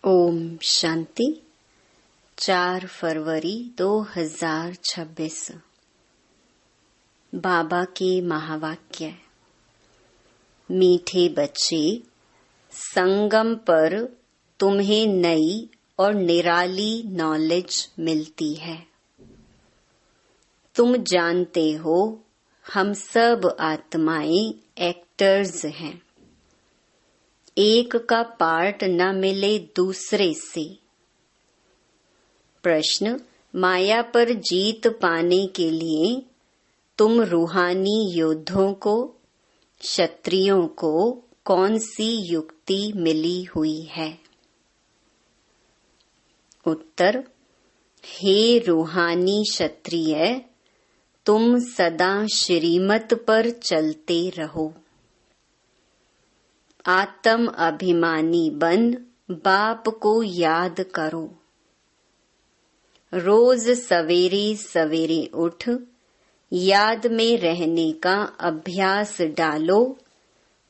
ओम शांति। 4 फरवरी 2026। बाबा के महावाक्य। मीठे बच्चे, संगम पर तुम्हें नई और निराली नॉलेज मिलती है। तुम जानते हो हम सब आत्माएं एक्टर्स हैं। एक का पार्ट न मिले दूसरे से। प्रश्न, माया पर जीत पाने के लिए तुम रूहानी योद्धों को, क्षत्रियों को कौन सी युक्ति मिली हुई है? उत्तर, हे रूहानी क्षत्रिय, तुम सदा श्रीमत पर चलते रहो। आत्म अभिमानी बन बाप को याद करो। रोज सवेरे सवेरे उठ याद में रहने का अभ्यास डालो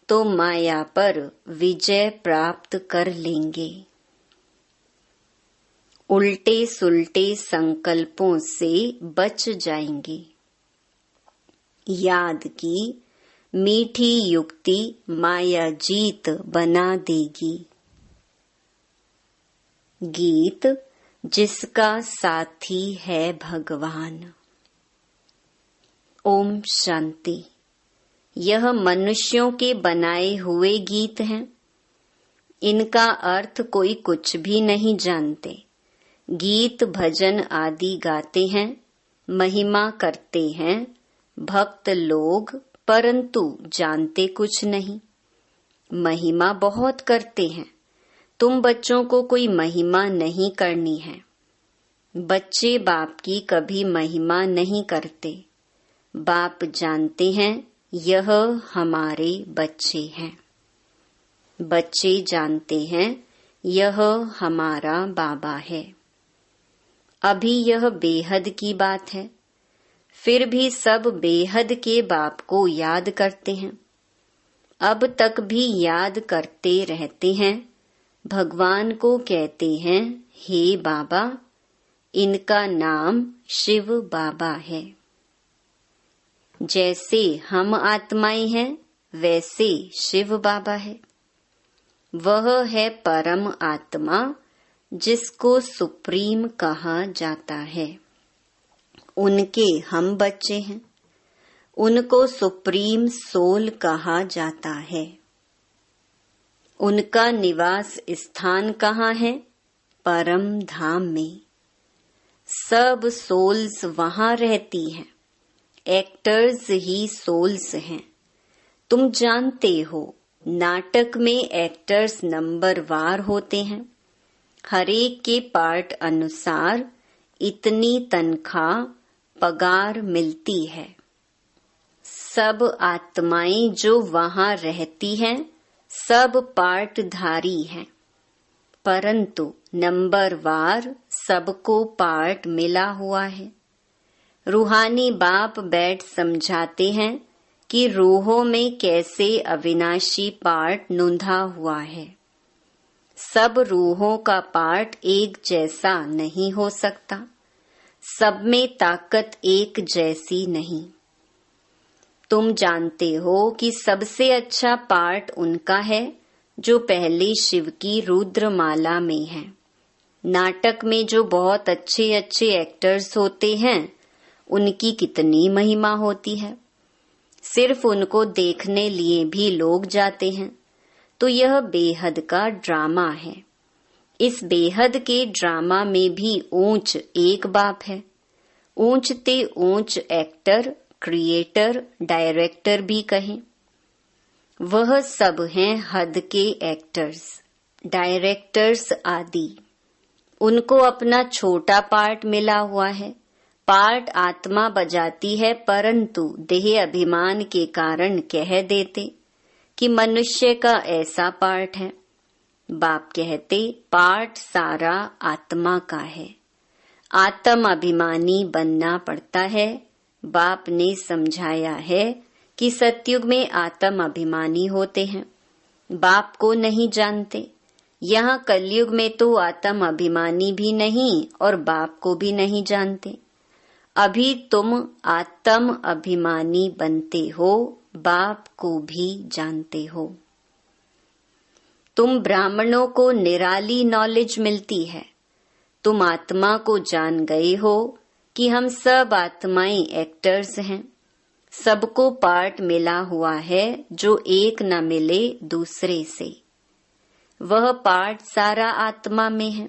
तो माया पर विजय प्राप्त कर लेंगे। उल्टे सुल्टे संकल्पों से बच जाएंगे। याद की मीठी युक्ति माया जीत बना देगी। गीत, जिसका साथी है भगवान। ओम शांति। यह मनुष्यों के बनाए हुए गीत हैं। इनका अर्थ कोई कुछ भी नहीं जानते। गीत भजन आदि गाते हैं, महिमा करते हैं भक्त लोग, परंतु जानते कुछ नहीं। महिमा बहुत करते हैं। तुम बच्चों को कोई महिमा नहीं करनी है। बच्चे बाप की कभी महिमा नहीं करते। बाप जानते हैं यह हमारे बच्चे हैं। बच्चे जानते हैं यह हमारा बाबा है। अभी यह बेहद की बात है, फिर भी सब बेहद के बाप को याद करते हैं। अब तक भी याद करते रहते हैं। भगवान को कहते हैं, हे बाबा, इनका नाम शिव बाबा है। जैसे हम आत्माएं हैं वैसे शिव बाबा है। वह है परम आत्मा, जिसको सुप्रीम कहा जाता है। उनके हम बच्चे हैं। उनको सुप्रीम सोल कहा जाता है। उनका निवास स्थान कहाँ है? परम धाम में। सब सोल्स वहाँ रहती हैं। एक्टर्स ही सोल्स हैं। तुम जानते हो नाटक में एक्टर्स नंबरवार होते हैं। हरेक के पार्ट अनुसार इतनी तनख्वाह पगार मिलती है। सब आत्माएं जो वहाँ रहती हैं सब पार्टधारी हैं, परंतु नंबरवार सबको पार्ट मिला हुआ है। रूहानी बाप बैठ समझाते हैं कि रूहों में कैसे अविनाशी पार्ट नूंधा हुआ है। सब रूहों का पार्ट एक जैसा नहीं हो सकता। सब में ताकत एक जैसी नहीं। तुम जानते हो कि सबसे अच्छा पार्ट उनका है जो पहले शिव की रुद्रमाला में है। नाटक में जो बहुत अच्छे अच्छे एक्टर्स होते हैं उनकी कितनी महिमा होती है। सिर्फ उनको देखने लिए भी लोग जाते हैं। तो यह बेहद का ड्रामा है। इस बेहद के ड्रामा में भी ऊंच एक बाप है। ऊंचते ऊंच एक्टर, क्रिएटर, डायरेक्टर भी कहें। वह सब हैं हद के एक्टर्स, डायरेक्टर्स आदि। उनको अपना छोटा पार्ट मिला हुआ है। पार्ट आत्मा बजाती है, परंतु देह अभिमान के कारण कह देते कि मनुष्य का ऐसा पार्ट है। बाप कहते पार्ट सारा आत्मा का है। आत्म अभिमानी बनना पड़ता है। बाप ने समझाया है कि सतयुग में आत्म अभिमानी होते हैं। बाप को नहीं जानते। यहाँ कलयुग में तो आत्म अभिमानी भी नहीं और बाप को भी नहीं जानते। अभी तुम आत्म अभिमानी बनते हो, बाप को भी जानते हो। तुम ब्राह्मणों को निराली नॉलेज मिलती है। तुम आत्मा को जान गए हो कि हम सब आत्माएं एक्टर्स हैं। सबको पार्ट मिला हुआ है जो एक न मिले दूसरे से। वह पार्ट सारा आत्मा में है।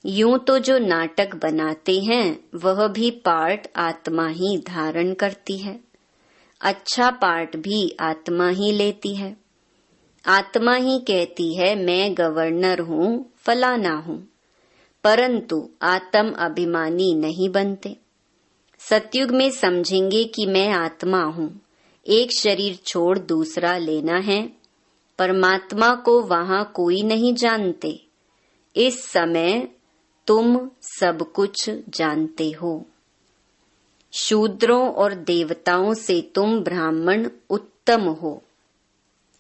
यूं तो जो नाटक बनाते हैं वह भी पार्ट आत्मा ही धारण करती है। अच्छा पार्ट भी आत्मा ही लेती है। आत्मा ही कहती है मैं गवर्नर हूँ, फलाना हूँ, परंतु आत्म अभिमानी नहीं बनते। सतयुग में समझेंगे कि मैं आत्मा हूँ, एक शरीर छोड़ दूसरा लेना है। परमात्मा को वहां कोई नहीं जानते। इस समय तुम सब कुछ जानते हो। शूद्रों और देवताओं से तुम ब्राह्मण उत्तम हो।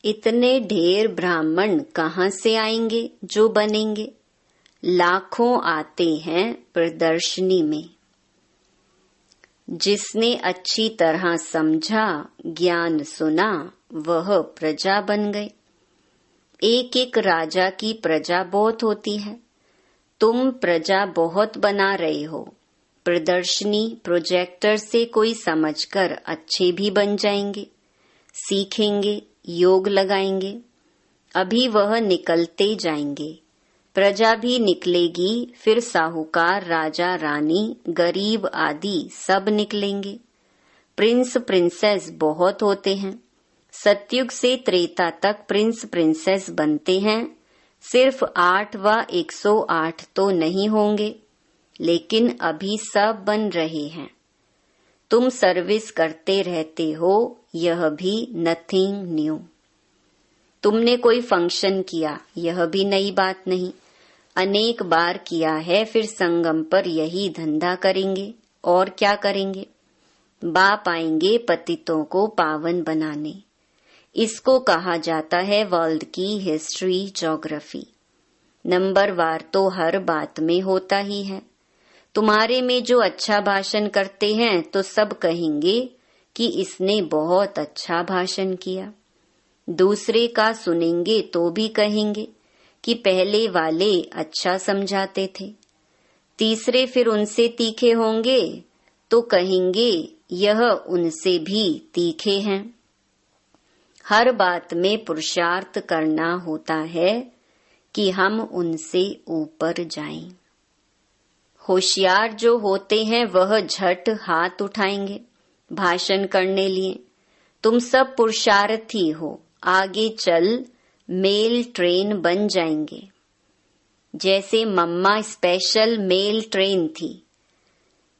इतने ढेर ब्राह्मण कहाँ से आएंगे जो बनेंगे? लाखों आते हैं प्रदर्शनी में। जिसने अच्छी तरह समझा, ज्ञान सुना, वह प्रजा बन गए। एक एक राजा की प्रजा बहुत होती है। तुम प्रजा बहुत बना रहे हो। प्रदर्शनी प्रोजेक्टर से कोई समझकर अच्छे भी बन जाएंगे, सीखेंगे, योग लगाएंगे। अभी वह निकलते जाएंगे। प्रजा भी निकलेगी, फिर साहूकार, राजा, रानी, गरीब आदि सब निकलेंगे। प्रिंस प्रिंसेस बहुत होते हैं। सतयुग से त्रेता तक प्रिंस प्रिंसेस बनते हैं। सिर्फ 8 व 108 तो नहीं होंगे, लेकिन अभी सब बन रहे हैं। तुम सर्विस करते रहते हो, यह भी नथिंग न्यू। तुमने कोई फंक्शन किया, यह भी नई बात नहीं। अनेक बार किया है, फिर संगम पर यही धंधा करेंगे और क्या करेंगे। बाप आएंगे पतितों को पावन बनाने। इसको कहा जाता है वर्ल्ड की हिस्ट्री ज्योग्राफी। नंबरवार तो हर बात में होता ही है। तुम्हारे में जो अच्छा भाषण करते हैं तो सब कहेंगे कि इसने बहुत अच्छा भाषण किया। दूसरे का सुनेंगे तो भी कहेंगे कि पहले वाले अच्छा समझाते थे। तीसरे फिर उनसे तीखे होंगे तो कहेंगे यह उनसे भी तीखे हैं। हर बात में पुरुषार्थ करना होता है कि हम उनसे ऊपर जाएं। होशियार जो होते हैं वह झट हाथ उठाएंगे भाषण करने लिए। तुम सब पुरुषार्थी हो, आगे चल मेल ट्रेन बन जाएंगे। जैसे मम्मा स्पेशल मेल ट्रेन थी।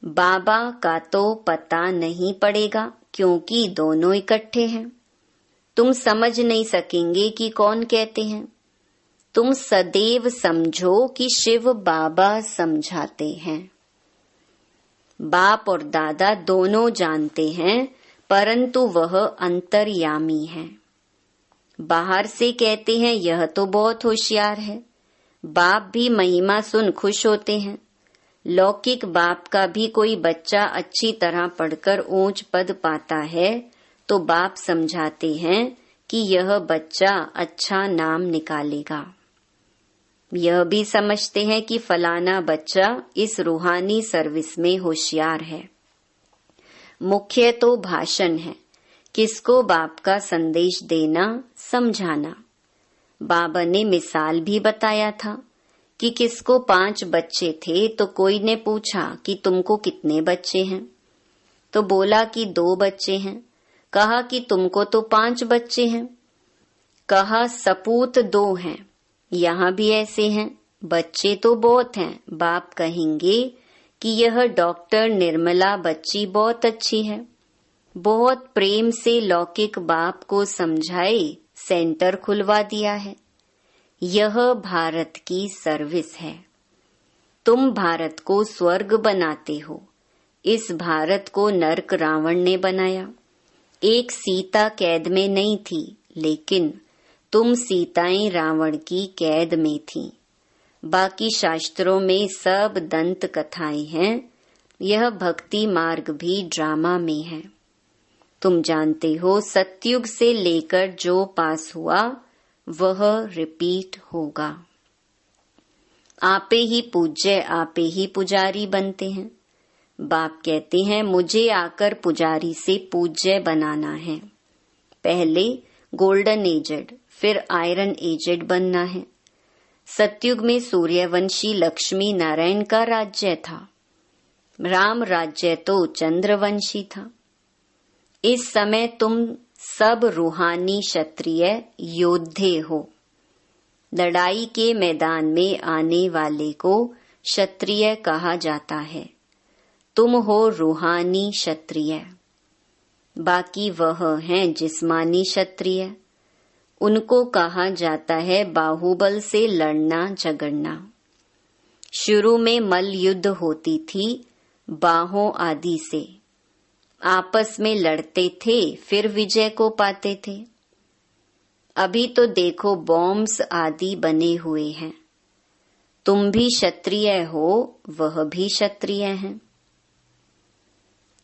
बाबा का तो पता नहीं पड़ेगा क्योंकि दोनों इकट्ठे हैं। तुम समझ नहीं सकेंगे कि कौन कहते हैं। तुम सदैव समझो कि शिव बाबा समझाते हैं। बाप और दादा दोनों जानते हैं, परंतु वह अंतर्यामी है। बाहर से कहते हैं यह तो बहुत होशियार है। बाप भी महिमा सुन खुश होते हैं। लौकिक बाप का भी कोई बच्चा अच्छी तरह पढ़कर ऊंच पद पाता है तो बाप समझाते हैं कि यह बच्चा अच्छा नाम निकालेगा। यह भी समझते हैं कि फलाना बच्चा इस रूहानी सर्विस में होशियार है। मुख्य तो भाषण है, किसको बाप का संदेश देना, समझाना। बाबा ने मिसाल भी बताया था कि किसको 5 बच्चे थे तो कोई ने पूछा कि तुमको कितने बच्चे हैं, तो बोला कि 2 बच्चे हैं। कहा कि तुमको तो 5 बच्चे हैं। कहा सपूत 2 हैं। यहाँ भी ऐसे हैं, बच्चे तो बहुत हैं। बाप कहेंगे कि यह डॉक्टर निर्मला बच्ची बहुत अच्छी है। बहुत प्रेम से लौकिक बाप को समझाए सेंटर खुलवा दिया है। यह भारत की सर्विस है। तुम भारत को स्वर्ग बनाते हो। इस भारत को नरक रावण ने बनाया। एक सीता कैद में नहीं थी, लेकिन तुम सीताएं रावण की कैद में थीं। बाकी शास्त्रों में सब दंत कथाएं हैं। यह भक्ति मार्ग भी ड्रामा में है। तुम जानते हो सतयुग से लेकर जो पास हुआ वह रिपीट होगा। आपे ही पूज्य, आपे ही पुजारी बनते हैं। बाप कहते हैं मुझे आकर पुजारी से पूज्य बनाना है। पहले गोल्डन एजेड, फिर आयरन एजेड बनना है। सतयुग में सूर्यवंशी लक्ष्मी नारायण का राज्य था। राम राज्य तो चंद्रवंशी था। इस समय तुम सब रूहानी क्षत्रिय योद्धे हो। लड़ाई के मैदान में आने वाले को क्षत्रिय कहा जाता है। तुम हो रूहानी क्षत्रिय। बाकी वह हैं जिस्मानी क्षत्रिय। उनको कहा जाता है बाहुबल से लड़ना झगड़ना। शुरू में मल्ल युद्ध होती थी बाहों आदि से। आपस में लड़ते थे, फिर विजय को पाते थे। अभी तो देखो बॉम्ब्स आदि बने हुए हैं। तुम भी क्षत्रिय हो, वह भी क्षत्रिय हैं।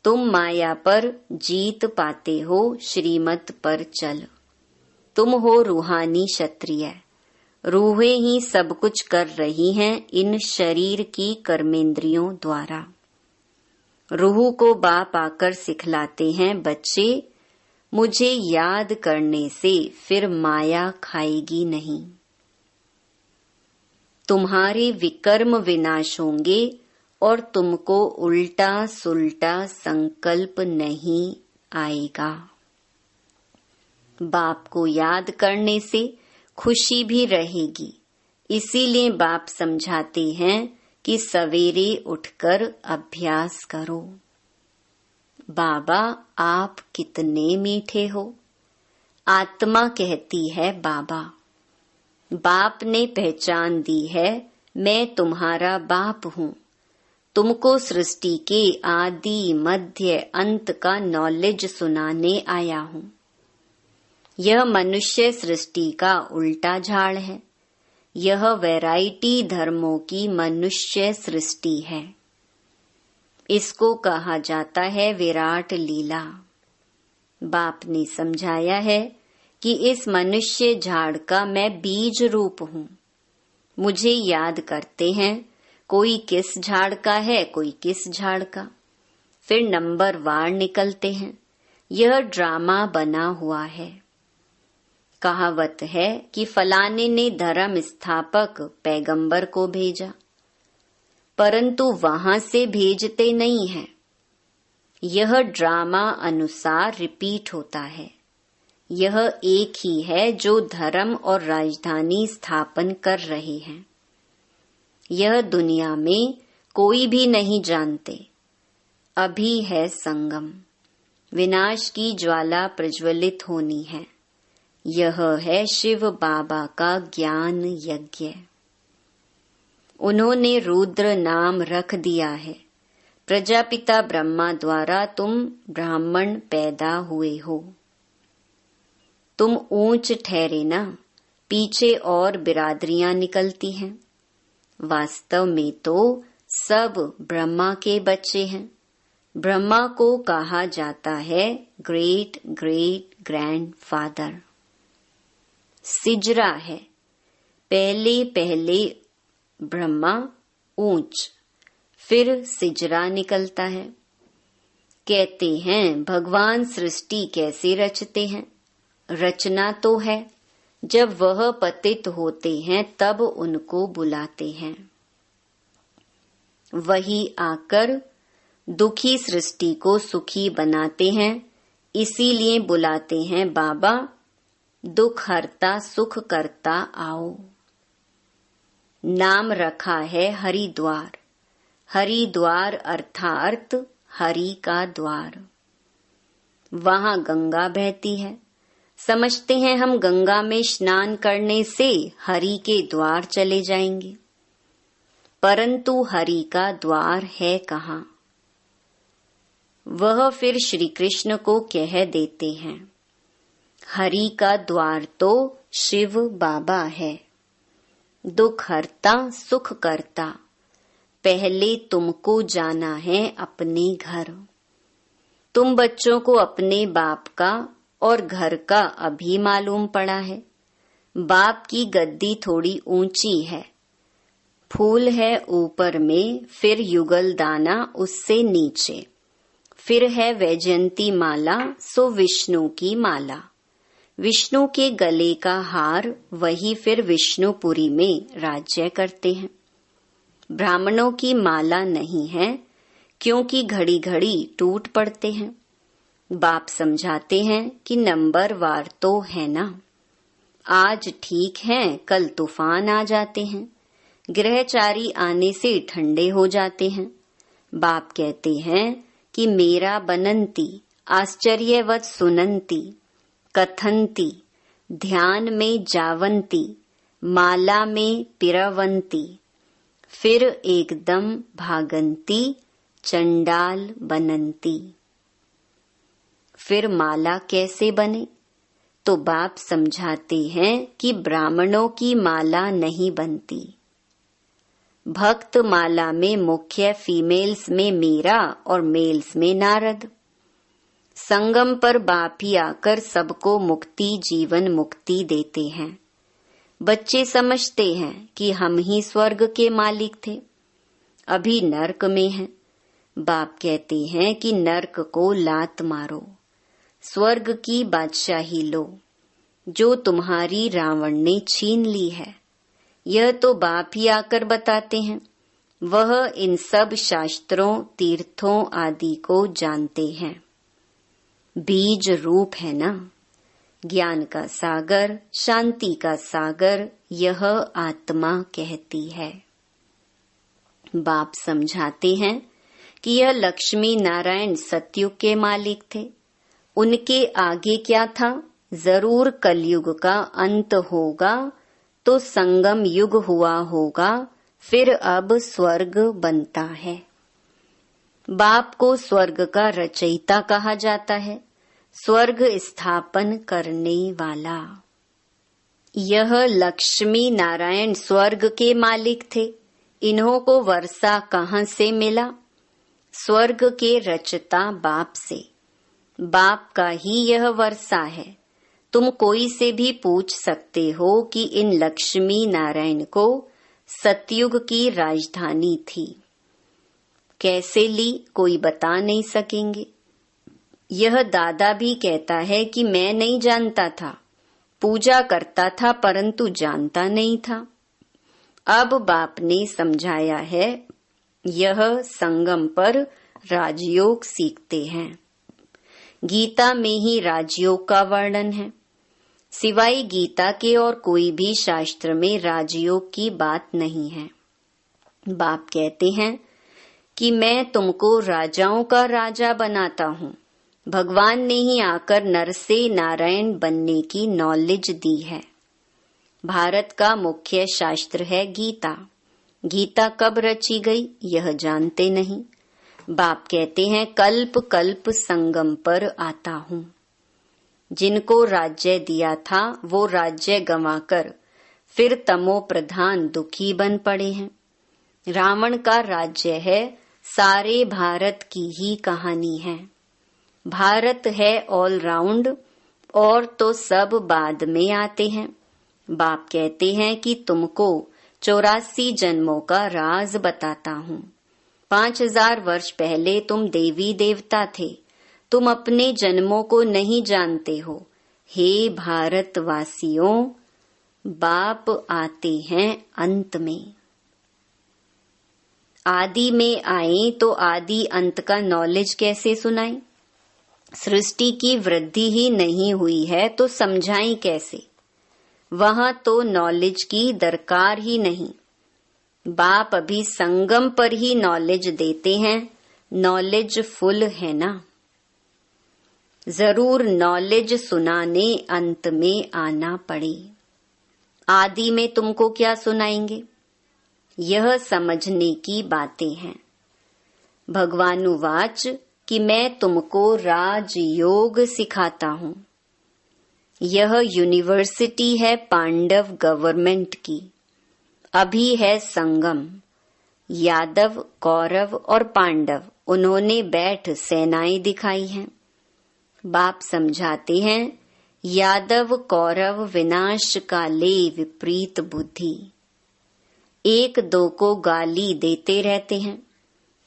तुम माया पर जीत पाते हो, श्रीमत पर चल। तुम हो रूहानी क्षत्रिय। रूहें ही सब कुछ कर रही हैं इन शरीर की कर्मेंद्रियों द्वारा। रूह को बाप आकर सिखलाते हैं, बच्चे मुझे याद करने से फिर माया खाएगी नहीं। तुम्हारे विकर्म विनाश होंगे और तुमको उल्टा सुल्टा संकल्प नहीं आएगा। बाप को याद करने से खुशी भी रहेगी। इसीलिए बाप समझाते हैं कि सवेरे उठकर अभ्यास करो। बाबा आप कितने मीठे हो। आत्मा कहती है बाबा। बाप ने पहचान दी है मैं तुम्हारा बाप हूँ। तुमको सृष्टि के आदि मध्य अंत का नॉलेज सुनाने आया हूँ। यह मनुष्य सृष्टि का उल्टा झाड़ है। यह वैरायटी धर्मों की मनुष्य सृष्टि है। इसको कहा जाता है विराट लीला। बाप ने समझाया है कि इस मनुष्य झाड़ का मैं बीज रूप हूँ। मुझे याद करते हैं, कोई किस झाड़ का है, कोई किस झाड़ का। फिर नंबर वार निकलते हैं। यह ड्रामा बना हुआ है। कहावत है कि फलाने ने धर्म स्थापक पैगंबर को भेजा, परंतु वहां से भेजते नहीं है। यह ड्रामा अनुसार रिपीट होता है। यह एक ही है जो धर्म और राजधानी स्थापन कर रहे हैं। यह दुनिया में कोई भी नहीं जानते। अभी है संगम। विनाश की ज्वाला प्रज्वलित होनी है। यह है शिव बाबा का ज्ञान यज्ञ। उन्होंने रुद्र नाम रख दिया है। प्रजापिता ब्रह्मा द्वारा तुम ब्राह्मण पैदा हुए हो। तुम ऊंच ठहरे ना, पीछे और बिरादरियां निकलती हैं। वास्तव में तो सब ब्रह्मा के बच्चे हैं। ब्रह्मा को कहा जाता है ग्रेट ग्रेट ग्रैंड फादर। सिजरा है। पहले पहले ब्रह्मा ऊंच, फिर सिजरा निकलता है। कहते हैं भगवान सृष्टि कैसे रचते हैं। रचना तो है, जब वह पतित होते हैं तब उनको बुलाते हैं। वही आकर दुखी सृष्टि को सुखी बनाते हैं। इसीलिए बुलाते हैं बाबा दुख हरता सुख करता आओ। नाम रखा है हरिद्वार। हरिद्वार अर्थात हरि का द्वार। वहां गंगा बहती है। समझते हैं हम गंगा में स्नान करने से हरि के द्वार चले जाएंगे, परंतु हरि का द्वार है कहाँ। वह फिर श्री कृष्ण को कह देते हैं हरि का द्वार तो शिव बाबा है। दुख हरता सुख करता, पहले तुमको जाना है अपने घर। तुम बच्चों को अपने बाप का और घर का अभी मालूम पड़ा है। बाप की गद्दी थोड़ी ऊंची है, फूल है ऊपर में, फिर युगल दाना उससे नीचे, फिर है वैजयंती माला सो विष्णु की माला। विष्णु के गले का हार, वही फिर विष्णुपुरी में राज्य करते हैं। ब्राह्मणों की माला नहीं है, क्योंकि घड़ी घड़ी टूट पड़ते हैं। बाप समझाते हैं कि नंबर वार तो है ना, आज ठीक है कल तूफान आ जाते हैं, ग्रहचारी आने से ठंडे हो जाते हैं। बाप कहते हैं कि मेरा बनंती आश्चर्यवत सुनंती, कथंती ध्यान में जावंती, माला में पिरवंती, फिर एकदम भागंती, चंडाल बनंती। फिर माला कैसे बने? तो बाप समझाते हैं कि ब्राह्मणों की माला नहीं बनती। भक्त माला में मुख्य फीमेल्स में मीरा और मेल्स में नारद। संगम पर बाप ही आकर सबको मुक्ति जीवन मुक्ति देते हैं। बच्चे समझते हैं कि हम ही स्वर्ग के मालिक थे, अभी नर्क में हैं। बाप कहते हैं कि नर्क को लात मारो, स्वर्ग की बादशाही लो, जो तुम्हारी रावण ने छीन ली है। यह तो बाप ही आकर बताते हैं। वह इन सब शास्त्रों तीर्थों आदि को जानते हैं। बीज रूप है ना, ज्ञान का सागर, शांति का सागर, यह आत्मा कहती है। बाप समझाते हैं कि यह लक्ष्मी नारायण सतयुग के मालिक थे। उनके आगे क्या था? जरूर कलयुग का अंत होगा, तो संगम युग हुआ होगा, फिर अब स्वर्ग बनता है। बाप को स्वर्ग का रचयिता कहा जाता है, स्वर्ग स्थापन करने वाला। यह लक्ष्मी नारायण स्वर्ग के मालिक थे। इन्हों को वर्षा कहाँ से मिला? स्वर्ग के रचता बाप से। बाप का ही यह वर्षा है। तुम कोई से भी पूछ सकते हो कि इन लक्ष्मी नारायण को सतयुग की राजधानी थी कैसे ली, कोई बता नहीं सकेंगे। यह दादा भी कहता है कि मैं नहीं जानता था, पूजा करता था परंतु जानता नहीं था। अब बाप ने समझाया है, यह संगम पर राजयोग सीखते हैं। गीता में ही राजयोग का वर्णन है। सिवाय गीता के और कोई भी शास्त्र में राजयोग की बात नहीं है। बाप कहते हैं कि मैं तुमको राजाओं का राजा बनाता हूँ। भगवान ने ही आकर नर से नारायण बनने की नॉलेज दी है। भारत का मुख्य शास्त्र है गीता। गीता कब रची गई यह जानते नहीं। बाप कहते हैं कल्प कल्प संगम पर आता हूँ। जिनको राज्य दिया था वो राज्य गंवाकर फिर तमो प्रधान दुखी बन पड़े हैं। रावण का राज्य है, सारे भारत की ही कहानी है। भारत है ऑल राउंड और तो सब बाद में आते हैं। बाप कहते हैं कि तुमको 84 जन्मों का राज बताता हूँ। 5000 वर्ष पहले तुम देवी देवता थे, तुम अपने जन्मों को नहीं जानते हो। हे भारतवासियों, बाप आते हैं अंत में। आदि में आए तो आदि अंत का नॉलेज कैसे सुनाएं? सृष्टि की वृद्धि ही नहीं हुई है तो समझाएं कैसे? वहां तो नॉलेज की दरकार ही नहीं। बाप अभी संगम पर ही नॉलेज देते हैं। नॉलेज फुल है ना। जरूर नॉलेज सुनाने अंत में आना पड़े। आदि में तुमको क्या सुनाएंगे? यह समझने की बातें हैं। भगवानुवाच कि मैं तुमको राजयोग सिखाता हूँ। यह यूनिवर्सिटी है पांडव गवर्नमेंट की। अभी है संगम। यादव, कौरव और पांडव उन्होंने बैठ सेनाएं दिखाई हैं। बाप समझाते हैं, यादव कौरव विनाश काले विपरीत बुद्धि। एक दो को गाली देते रहते हैं,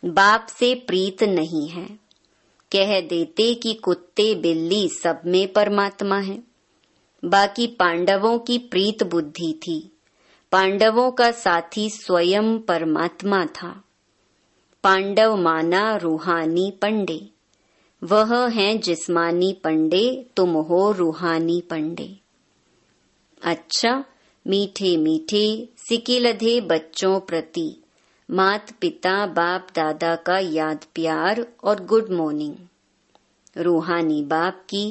बाप से प्रीत नहीं है। कह देते कि कुत्ते बिल्ली सब में परमात्मा है। बाकी पांडवों की प्रीत बुद्धि थी। पांडवों का साथी स्वयं परमात्मा था। पांडव माना रूहानी पंडे, वह हैं जिस्मानी पंडे, तुम हो रूहानी पंडे। अच्छा, मीठे मीठे सिकिलधे बच्चों प्रति मात पिता बाप दादा का याद प्यार और गुड मॉर्निंग। रूहानी बाप की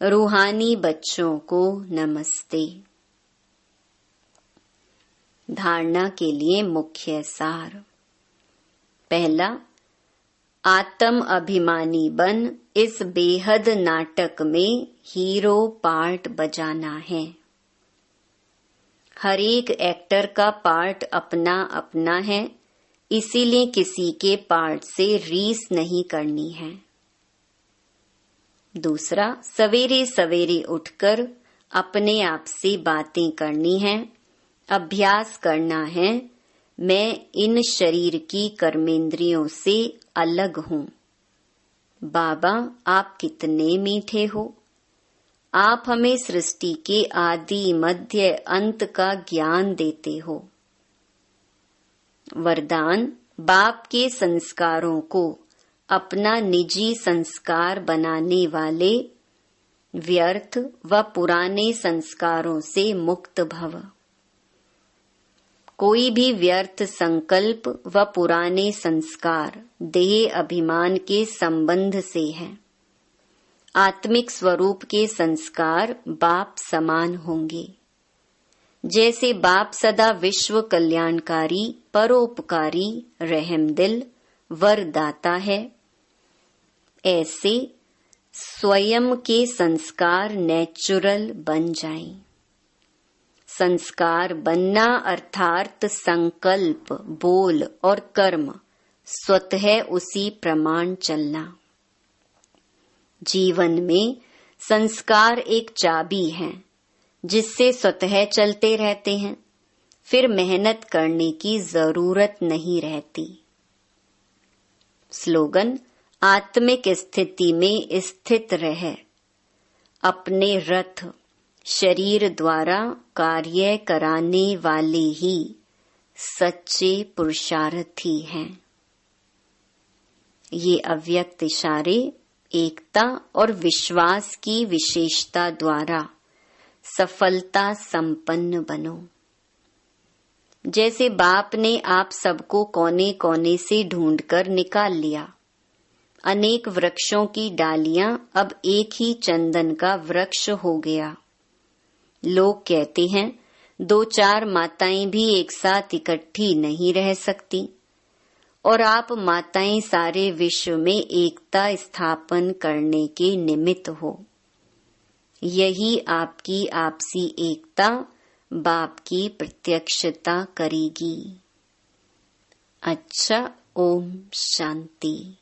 रूहानी बच्चों को नमस्ते। धारणा के लिए मुख्य सार। पहला, आत्म अभिमानी बन इस बेहद नाटक में हीरो पार्ट बजाना है। हर एक एक्टर का पार्ट अपना अपना है, इसीलिए किसी के पार्ट से रीस नहीं करनी है। दूसरा, सवेरे सवेरे उठकर अपने आप से बातें करनी है। अभ्यास करना है, मैं इन शरीर की कर्मेंद्रियों से अलग हूँ। बाबा, आप कितने मीठे हो। आप हमें सृष्टि के आदि मध्य अंत का ज्ञान देते हो। वरदान, बाप के संस्कारों को अपना निजी संस्कार बनाने वाले व्यर्थ व पुराने संस्कारों से मुक्त भव। कोई भी व्यर्थ संकल्प व पुराने संस्कार देह अभिमान के संबंध से है। आत्मिक स्वरूप के संस्कार बाप समान होंगे। जैसे बाप सदा विश्व कल्याणकारी, परोपकारी, रहमदिल, वरदाता है, ऐसे स्वयं के संस्कार नेचुरल बन जाएं। संस्कार बनना अर्थात संकल्प, बोल और कर्म स्वतः उसी प्रमाण चलना। जीवन में संस्कार एक चाबी है जिससे स्वतः चलते रहते हैं, फिर मेहनत करने की जरूरत नहीं रहती। स्लोगन, आत्मिक स्थिति में स्थित रह अपने रथ शरीर द्वारा कार्य कराने वाले ही सच्चे पुरुषार्थी हैं। ये अव्यक्त इशारे एकता और विश्वास की विशेषता द्वारा सफलता संपन्न बनो। जैसे बाप ने आप सबको कोने कोने से ढूंढकर निकाल लिया। अनेक वृक्षों की डालियां अब एक ही चंदन का वृक्ष हो गया। लोग कहते हैं 2-4 माताएं भी एक साथ इकट्ठी नहीं रह सकती, और आप माताएं सारे विश्व में एकता स्थापन करने के निमित्त हो। यही आपकी आपसी एकता बाप की प्रत्यक्षता करेगी। अच्छा, ओम शांति।